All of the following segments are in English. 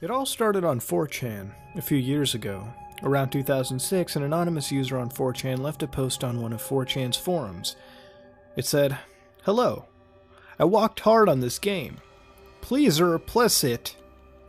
It all started on 4chan a few years ago. Around 2006, an anonymous user on 4chan left a post on one of 4chan's forums. It said, "Hello, I walked hard on this game. Please replace it.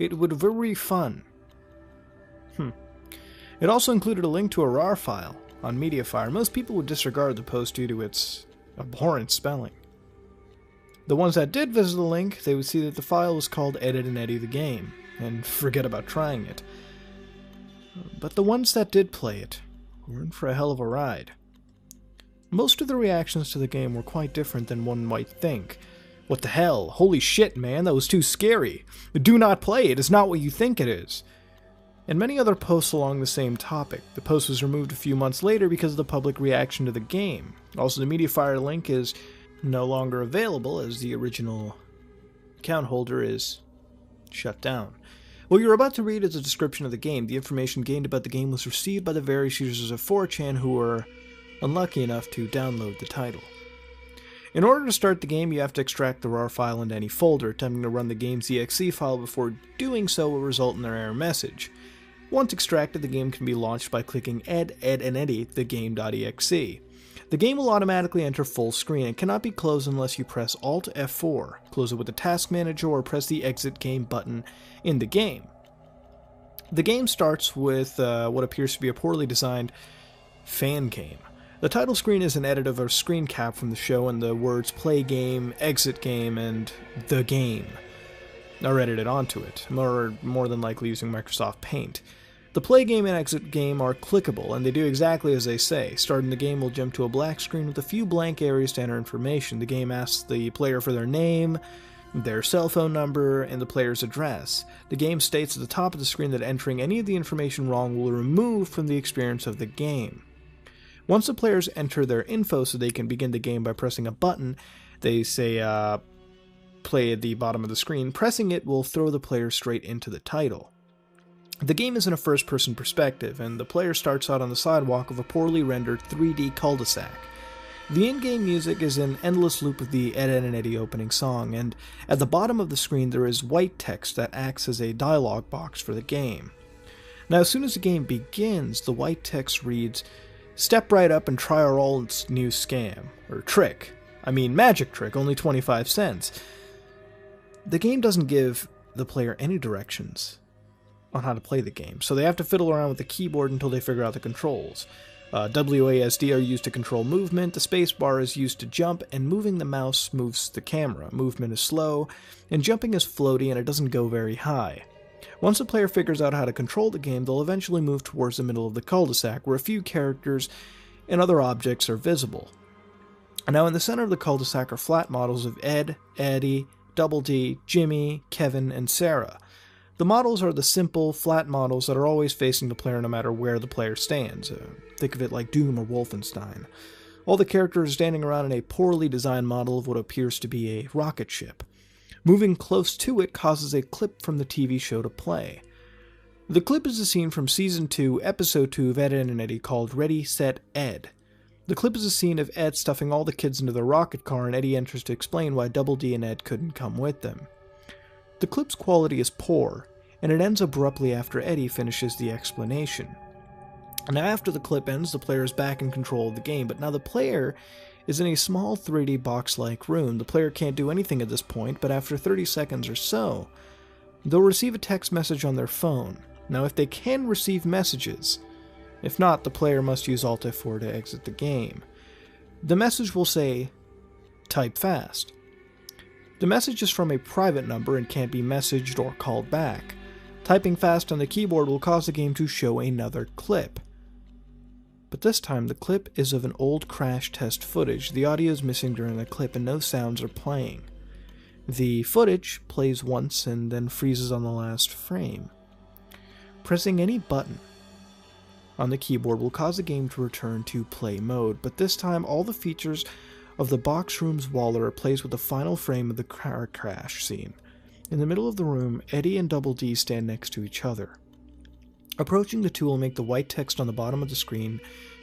It would very fun." It also included a link to a RAR file on MediaFire. Most people would disregard the post due to its abhorrent spelling. The ones that did visit the link, they would see that the file was called Edit and Eddy the Game, and forget about trying it. But the ones that did play it were in for a hell of a ride. Most of the reactions to the game were quite different than one might think. "What the hell? Holy shit, man, that was too scary. Do not play it, it's not what you think it is." And many other posts along the same topic. The post was removed a few months later because of the public reaction to the game. Also, the MediaFire link is no longer available as the original account holder is shut down. What you're about to read is a description of the game. The information gained about the game was received by the various users of 4chan who were unlucky enough to download the title. In order to start the game, you have to extract the RAR file into any folder. Attempting to run the game's exe file before doing so will result in an error message. Once extracted, the game can be launched by clicking ed and eddy the game.exe. The game will automatically enter full screen and cannot be closed unless you press Alt F4, close it with the task manager, or press the exit game button in the game. The game starts with what appears to be a poorly designed fan game. The title screen is an edit of a screen cap from the show, and the words play game, exit game, and the game are edited onto it, more than likely using Microsoft Paint. The play game and exit game are clickable, and they do exactly as they say. Starting the game will jump to a black screen with a few blank areas to enter information. The game asks the player for their name, their cell phone number, and the player's address. The game states at the top of the screen that entering any of the information wrong will remove from the experience of the game. Once the players enter their info so they can begin the game by pressing a button, they say play at the bottom of the screen. Pressing it will throw the player straight into the title. The game is in a first-person perspective, and the player starts out on the sidewalk of a poorly rendered 3D cul-de-sac. The in-game music is an endless loop of the Ed, Ed and Eddy opening song, and at the bottom of the screen there is white text that acts as a dialogue box for the game. Now, as soon as the game begins, the white text reads, "Step right up and try our all-new scam," or trick. I mean magic trick, only 25 cents. The game doesn't give the player any directions on how to play the game, so they have to fiddle around with the keyboard until they figure out the controls. WASD are used to control movement, the spacebar is used to jump, and moving the mouse moves the camera. Movement is slow, and jumping is floaty, and it doesn't go very high. Once the player figures out how to control the game, they'll eventually move towards the middle of the cul-de-sac, where a few characters and other objects are visible. Now, in the center of the cul-de-sac are flat models of Ed, Eddy, blopd, Jimmy, Kevin, and Sarah. The models are the simple, flat models that are always facing the player no matter where the player stands. Think of it like Doom or Wolfenstein. All the characters are standing around in a poorly designed model of what appears to be a rocket ship. Moving close to it causes a clip from the TV show to play. The clip is a scene from Season 2, Episode 2 of Ed, Ed and Eddy called Ready, Set, Ed. The clip is a scene of Ed stuffing all the kids into the rocket car, and Eddy enters to explain why blopd and Ed couldn't come with them. The clip's quality is poor, and it ends abruptly after Eddy finishes the explanation. Now, after the clip ends, the player is back in control of the game, but now the player is in a small 3D box-like room. The player can't do anything at this point, but after 30 seconds or so, they'll receive a text message on their phone. Now, if they can receive messages, if not, the player must use Alt F4 to exit the game. The message will say, "Type fast." The message is from a private number and can't be messaged or called back. Typing fast on the keyboard will cause the game to show another clip. But this time, the clip is of an old crash test footage. The audio is missing during the clip and no sounds are playing. The footage plays once and then freezes on the last frame. Pressing any button on the keyboard will cause the game to return to play mode, but this time all the features of the box room's wall are replaced with the final frame of the car crash scene. In the middle of the room, Eddy and blopd stand next to each other. Approaching the two will make the white text on the bottom of the screen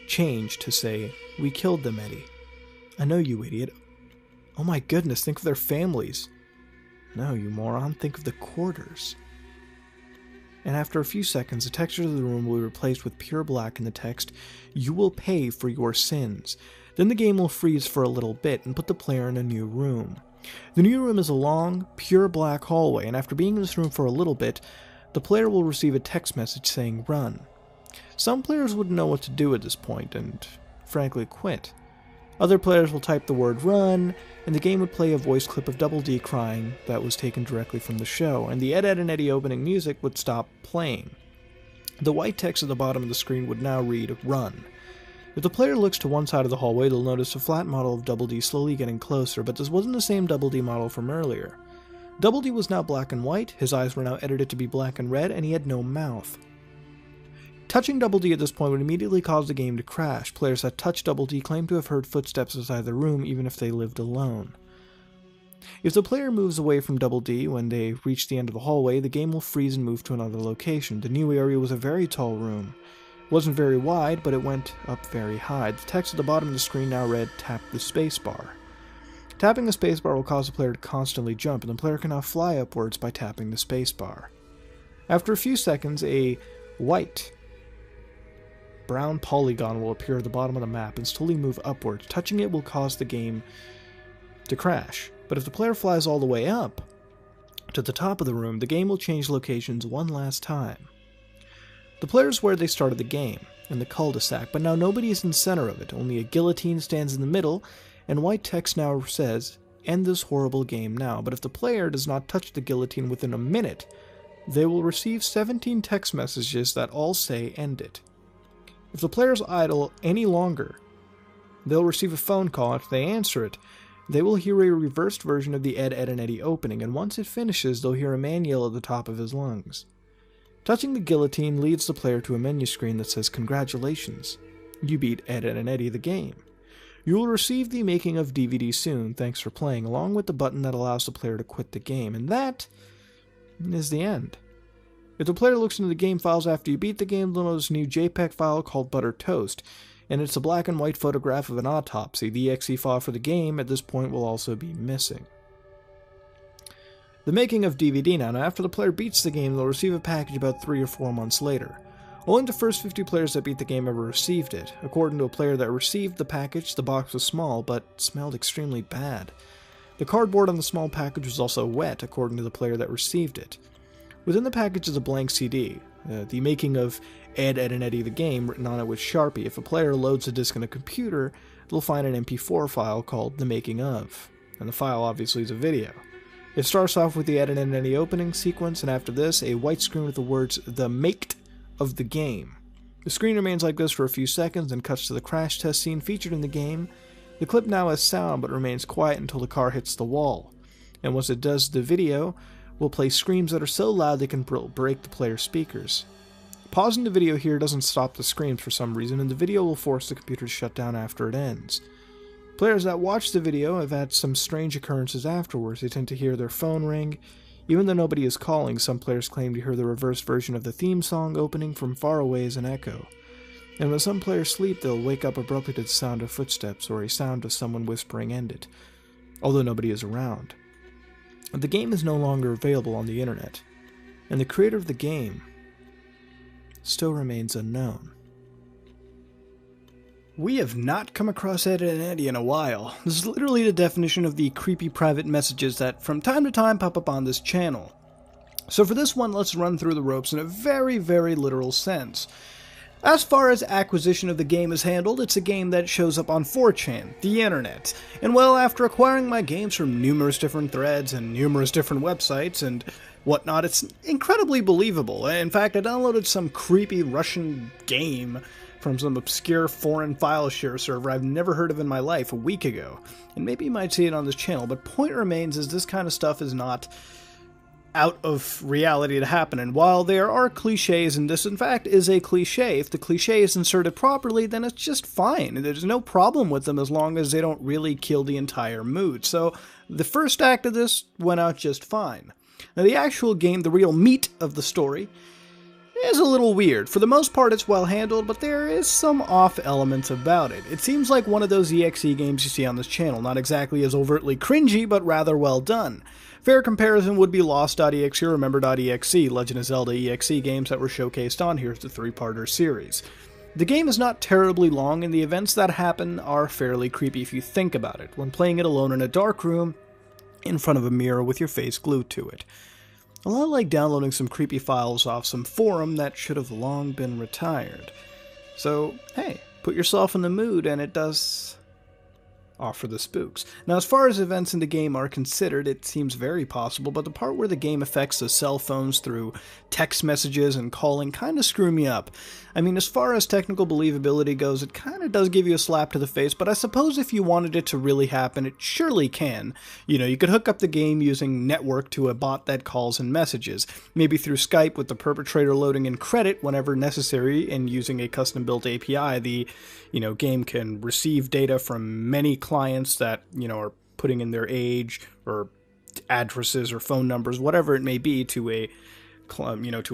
change to say, "We killed them, Eddy." "I know, you idiot." "Oh my goodness, think of their families." "No, you moron, think of the quarters." and after a few seconds, the texture of the room will be replaced with pure black in the text, "You will pay for your sins." Then the game will freeze for a little bit and put the player in a new room. The new room is a long, pure black hallway, and after being in this room for a little bit, the player will receive a text message saying "Run." Some players wouldn't know what to do at this point and, frankly, quit. Other players will type the word "run," and the game would play a voice clip of Double D crying that was taken directly from the show, and the Ed, and Eddy opening music would stop playing. The white text at the bottom of the screen would now read "Run." If the player looks to one side of the hallway, they'll notice a flat model of Double D slowly getting closer, but this wasn't the same Double D model from earlier. Double D was now black and white, his eyes were now edited to be black and red, and he had no mouth. Touching Double D at this point would immediately cause the game to crash. Players that touched Double D claim to have heard footsteps inside the room, even if they lived alone. If the player moves away from Double D when they reach the end of the hallway, the game will freeze and move to another location. The new area was a very tall room. It wasn't very wide, but it went up very high. The text at the bottom of the screen now read, "Tap the spacebar." Tapping the spacebar will cause the player to constantly jump, and the player can now fly upwards by tapping the spacebar. After a few seconds, a white brown polygon will appear at the bottom of the map and slowly move upwards. Touching it will cause the game to crash. But if the player flies all the way up to the top of the room, the game will change locations one last time. The player is where they started the game, in the cul-de-sac, but now nobody is in the center of it. Only a guillotine stands in the middle, and white text now says, "End this horrible game now." But if the player does not touch the guillotine within a minute, they will receive 17 text messages that all say "End it." If the player is idle any longer, they'll receive a phone call. If they answer it, they will hear a reversed version of the Ed, and Eddy opening, and once it finishes, they'll hear a man yell at the top of his lungs. Touching the guillotine leads the player to a menu screen that says, "Congratulations, you beat Ed, and Eddy the game. You will receive the making of DVD soon, thanks for playing," along with the button that allows the player to quit the game, and that is the end. If the player looks into the game files after you beat the game, they'll notice a new JPEG file called Butter Toast, and it's a black and white photograph of an autopsy. The exe file for the game at this point will also be missing. The making of DVD now. After the player beats the game, they'll receive a package about 3 or 4 months later. Only the first 50 players that beat the game ever received it. According to a player that received the package, the box was small, but smelled extremely bad. The cardboard on the small package was also wet, according to the player that received it. Within the package is a blank CD, the making of Ed, and Eddy the game, written on it with Sharpie. If a player loads a disc in a computer, they'll find an MP4 file called "The Making Of," and the file obviously is a video. It starts off with the Ed, and Eddy opening sequence, and after this, a white screen with the words "The Maked of the Game." The screen remains like this for a few seconds and cuts to the crash test scene featured in the game. The clip now has sound but remains quiet until the car hits the wall, and once it does, the video will play screams that are so loud they can break the player's speakers. Pausing the video here doesn't stop the screams for some reason, and the video will force the computer to shut down after it ends. Players that watch the video have had some strange occurrences afterwards. They tend to hear their phone ring. Even though nobody is calling, some players claim to hear the reversed version of the theme song opening from far away as an echo. And when some players sleep, they'll wake up abruptly to the sound of footsteps or a sound of someone whispering "End it," although nobody is around. The game is no longer available on the internet, and the creator of the game still remains unknown. We have not come across Ed, and Eddy in a while. This is literally the definition of the creepy private messages that from time to time pop up on this channel. So for this one, let's run through the ropes in a very, very literal sense. As far as acquisition of the game is handled, it's a game that shows up on 4chan, the internet. And well, after acquiring my games from numerous different threads and numerous different websites and whatnot, it's incredibly believable. In fact, I downloaded some creepy Russian game from some obscure foreign file share server I've never heard of in my life a week ago. And maybe you might see it on this channel, but point remains is this kind of stuff is not out of reality to happen, and while there are cliches, and this in fact is a cliche, if the cliche is inserted properly, then it's just fine. There's no problem with them as long as they don't really kill the entire mood. So the first act of this went out just fine. Now the actual game, the real meat of the story, is a little weird. For the most part it's well handled, but there is some off elements about it. It seems like one of those EXE games you see on this channel, not exactly as overtly cringy, but rather well done. Fair comparison would be Lost.exe or Remember.exe, Legend of Zelda EXE games that were showcased on Here's the Three-Parter series. The game is not terribly long, and the events that happen are fairly creepy if you think about it, when playing it alone in a dark room, in front of a mirror with your face glued to it. A lot like downloading some creepy files off some forum that should have long been retired. So, hey, put yourself in the mood, and it does offer the spooks. Now, as far as events in the game are considered, it seems very possible, but the part where the game affects the cell phones through text messages and calling kind of screw me up. I mean, as far as technical believability goes, it kind of does give you a slap to the face, but I suppose if you wanted it to really happen, it surely can. You know, you could hook up the game using network to a bot that calls and messages, maybe through Skype with the perpetrator loading in credit whenever necessary, and using a custom-built API, the, game can receive data from many clients that, are putting in their age or addresses or phone numbers, whatever it may be, to a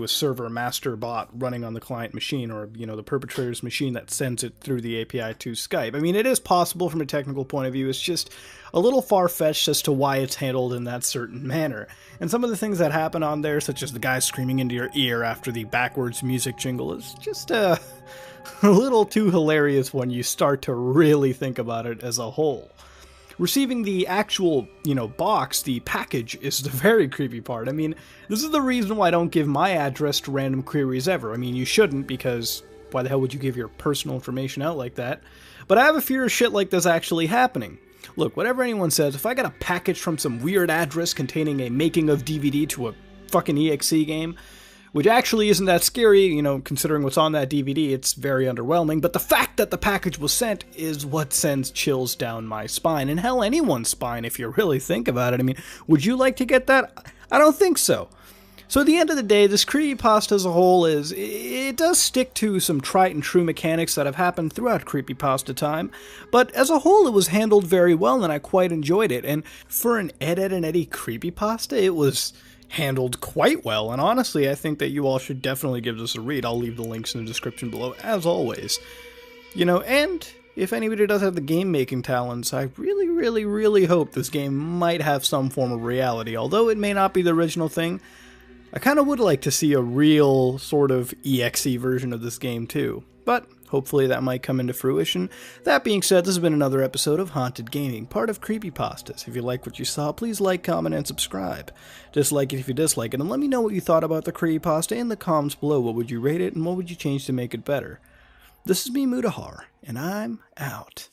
server master bot running on the client machine, or, the perpetrator's machine that sends it through the API to Skype. I mean, it is possible from a technical point of view. It's just a little far-fetched as to why it's handled in that certain manner. And some of the things that happen on there, such as the guy screaming into your ear after the backwards music jingle, is just a little too hilarious when you start to really think about it as a whole. Receiving the actual, box, the package, is the very creepy part. I mean, this is the reason why I don't give my address to random queries ever. I mean, you shouldn't, because why the hell would you give your personal information out like that? But I have a fear of shit like this actually happening. Look, whatever anyone says, if I got a package from some weird address containing a making of DVD to a fucking EXE game, which actually isn't that scary, considering what's on that DVD, it's very underwhelming, but the fact that the package was sent is what sends chills down my spine, and hell, anyone's spine if you really think about it. I mean, would you like to get that? I don't think so. So at the end of the day, this creepypasta as a whole it does stick to some tried and true mechanics that have happened throughout creepypasta time, but as a whole it was handled very well and I quite enjoyed it, and for an Ed, Edd and Eddy creepypasta, it was handled quite well, and honestly, I think that you all should definitely give this a read. I'll leave the links in the description below, as always. And if anybody does have the game-making talents, I really, really, really hope this game might have some form of reality. Although it may not be the original thing, I kind of would like to see a real sort of EXE version of this game too. But hopefully that might come into fruition. That being said, this has been another episode of Haunted Gaming, part of Creepypastas. If you like what you saw, please like, comment, and subscribe. Dislike it if you dislike it, and let me know what you thought about the creepypasta in the comments below. What would you rate it, and what would you change to make it better? This is me, Mutahar, and I'm out.